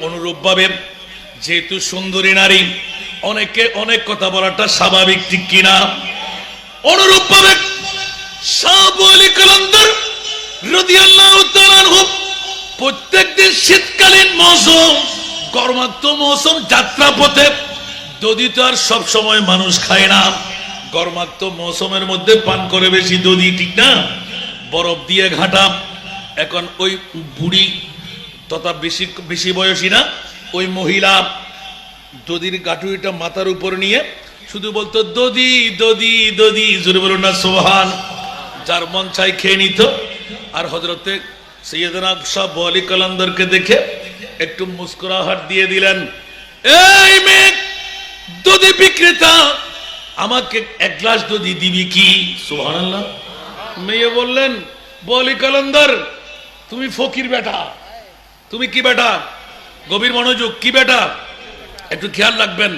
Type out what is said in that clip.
অনুরূপ ভাবে যেহেতু সুন্দরী নারী, অনেকে অনেক কথা বলাটা স্বাভাবিক, ঠিক কিনা? অনুরূপ ভাবে শাহ ওয়ালি কালান্দার রাদিয়াল্লাহু তাআলা আনহু প্রত্যেকদিন শীতকালীন মৌসুম, গরমাক্ত মৌসুম, যাত্রাপথে দধি তো আর সব সময় মানুষ খায় না, গরমাক্ত মৌসুমের মধ্যে পান করে বেশি দধি, ঠিক না? বরফ দিয়ে ঘাটা। এখন ওই বুড়ি তথা বেশি বেশি বয়সী না, ওই মহিলা দধির গাঁটুরিটা মাথার উপর নিয়ে শুধু বলতো দধি দধি দধি, জোরে বলুন না সুবহান। যার মন চাই খেয়ে নিত। আর হযরতে সৈয়দনা শাহ ওয়ালি কালান্দারকে দেখে একটু মুস্কুরাহাট দিয়ে দিলেন, এই মেয়ে দধি বিক্রেতা, আমাকে এক গ্লাস দধি দিবি কি? সুবহানাল্লাহ। মেয়ে বললেন, ওয়ালি কালান্দার তুমি ফকির বেটা, তুমি কি বেটা? গভীর মনোযোগ, কি বেটা? একটু খেয়াল রাখবেন।